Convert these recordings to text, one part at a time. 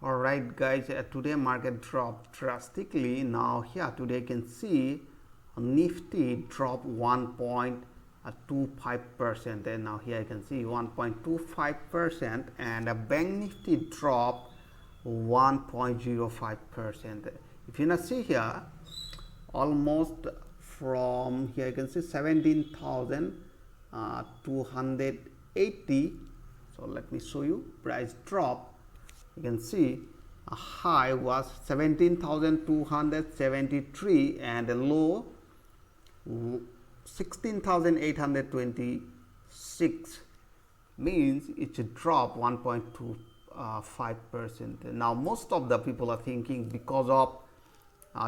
Alright guys, today market dropped drastically. Now here today you can see Nifty dropped 1.25%, and now here you can see 1.25%, and a Bank Nifty dropped 1.05%. If you not see here, almost from here you can see 17,280. So let me show you price drop. You can see a high was 17,273 and a low 16,826, means it's a drop 1.25%. Now most of the people are thinking because of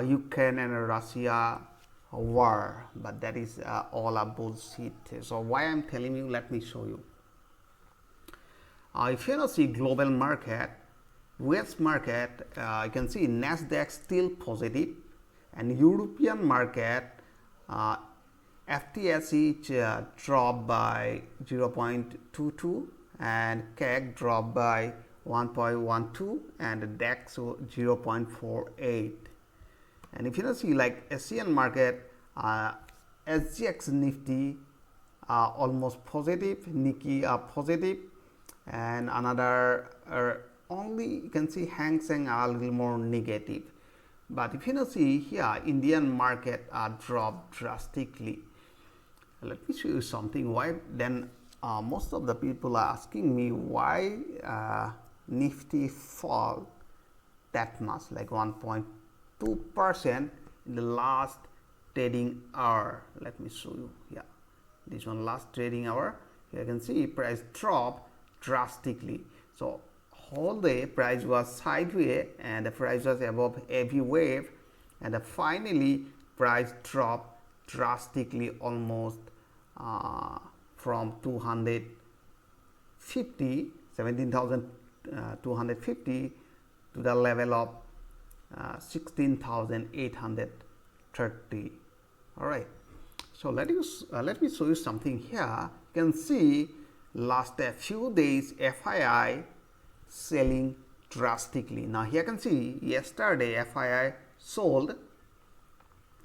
Ukraine and Russia war, but that is all a bullshit. So why I'm telling you, let me show you. If you see global market, US market, you can see Nasdaq still positive, and European market FTSE dropped by 0.22 and CAC dropped by 1.12 and DAX 0.48. And if you see like Asian market, SGX Nifty almost positive, Nikkei positive, and another only you can see Hang Seng are a little more negative. But if you see here, Indian market dropped drastically. Let me show you something. Why then? Most of the people are asking me why Nifty fall that much, like 1.2% in the last trading hour. Let me show you here. This one last trading hour. Here you can see price drop drastically. So whole day price was sideways and the price was above heavy wave, and finally price dropped drastically, almost from 17,250 to the level of 16,830. All right, so let me show you something here. You can see last few days FII selling drastically. Now here you can see yesterday FII sold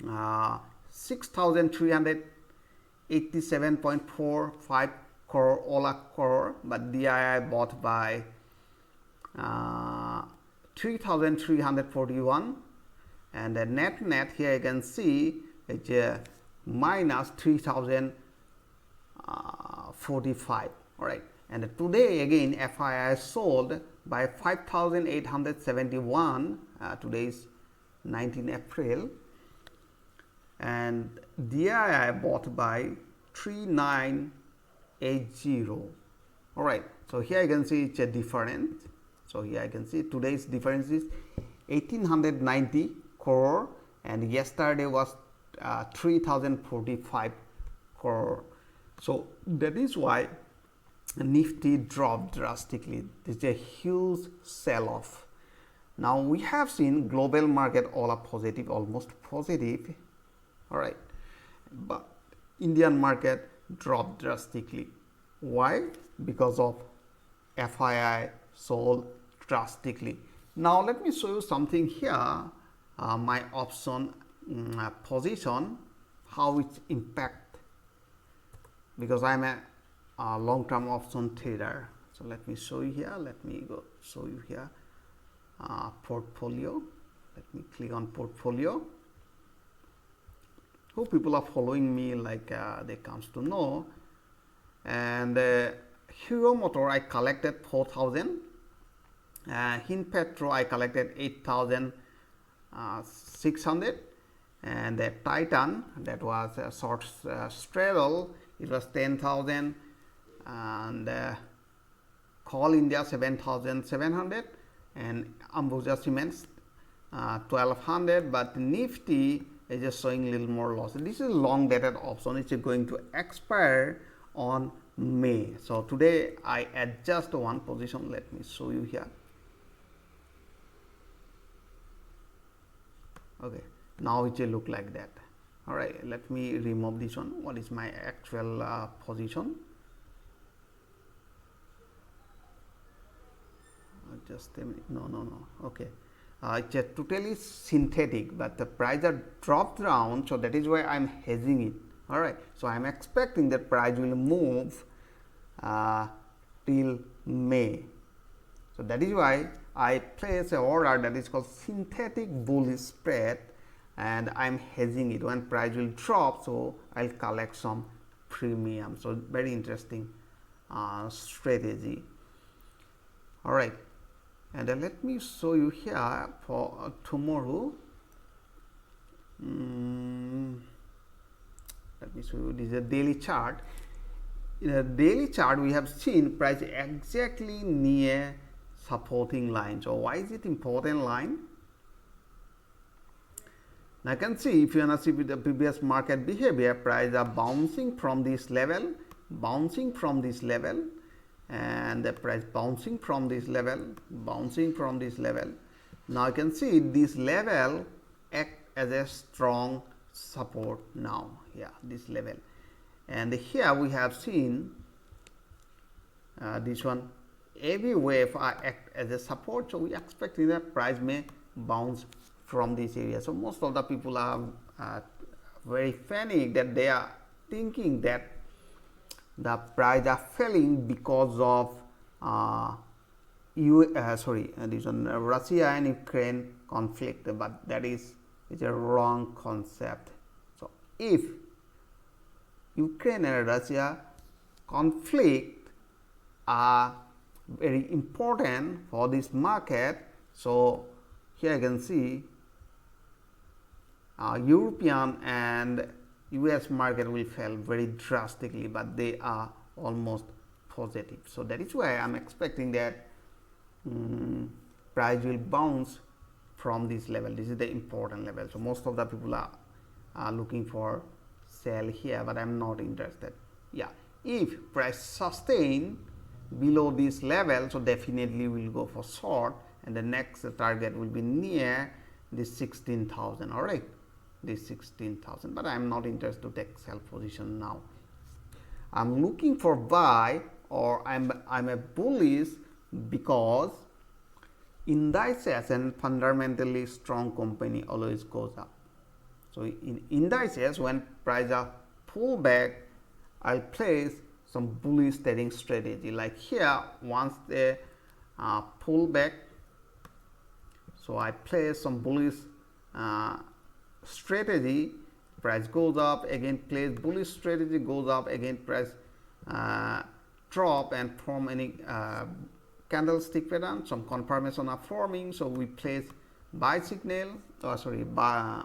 6,387.45 crore Ola crore, but DII bought by 3,341, and the net here you can see it's minus 3,045. All right, and today again FII sold by 5,871. Today is 19 April, and DII bought by 3,980. All right, so here you can see it's a difference. So here I can see today's difference is 1,890 crore, and yesterday was 3,045 crore. So that is why Nifty dropped drastically. This is a huge sell-off. Now we have seen global market all are positive, almost positive. All right, but Indian market dropped drastically. Why? Because of FII sold drastically. Now let me show you something here. My option position, how it impact, because I'm a long-term option trader. So let me show you here. Let me go show you here portfolio. Let me click on portfolio. Hope people are following me, like they comes to know. And Hero Motor I collected 4,000. Hind Petro I collected 8,600, and the Titan, that was a short straddle, it was 10,000, and Coal India 7,700, and Ambuja Cements 1,200. But Nifty is just showing a little more loss. This is long dated option. It's going to expire on May. So today I adjust one position. Let me show you here. Okay, now it will look like that. All right, let me remove this one. What is my actual position? just a minute. No. Okay. It's a totally synthetic, but the price are dropped down, so that is why I'm hedging it. All right. So I'm expecting that price will move till May. So that is why I place an order that is called synthetic bullish spread, and I'm hedging it. When price will drop, so I'll collect some premium. So very interesting strategy. All right. And let me show you here for tomorrow. Let me show you, this is a daily chart. In a daily chart, we have seen price exactly near supporting line. So why is it important line? Now I can see, if you want to see with the previous market behavior, price are bouncing from this level, and the price bouncing from this level, Now you can see this level act as a strong support now. Yeah, this level. And here we have seen this one, every wave act as a support. So we expect that price may bounce from this area. So most of the people are very panic, that they are thinking that the price are falling because of this one, Russia and Ukraine conflict, but that is a wrong concept. So if Ukraine and Russia conflict are very important for this market, so here you can see European and US market will fall very drastically, but they are almost positive. So that is why I'm expecting that price will bounce from this level. This is the important level. So most of the people are looking for sell here, but I'm not interested. Yeah, if price sustain below this level, so definitely we'll go for short, and the next target will be near this 16,000. All right, this 16,000, but I'm not interested to take sell position now. I'm looking for buy, or I'm a bullish, because indices and fundamentally strong company always goes up. So in indices, when price are pull back, I'll place some bullish trading strategy. Like here, once they pull back, so I place some bullish strategy. Price goes up, again place bullish strategy, goes up, again price drop, and form any candlestick pattern, some confirmation are forming. So we place buy signal, buy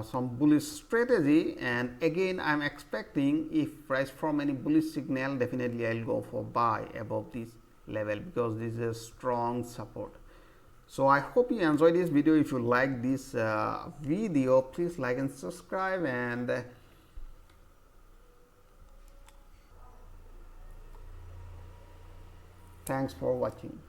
some bullish strategy, and again I'm expecting, if price form any bullish signal, definitely I'll go for buy above this level, because this is a strong support. So I hope you enjoyed this video. If you like this video, please like and subscribe, and thanks for watching.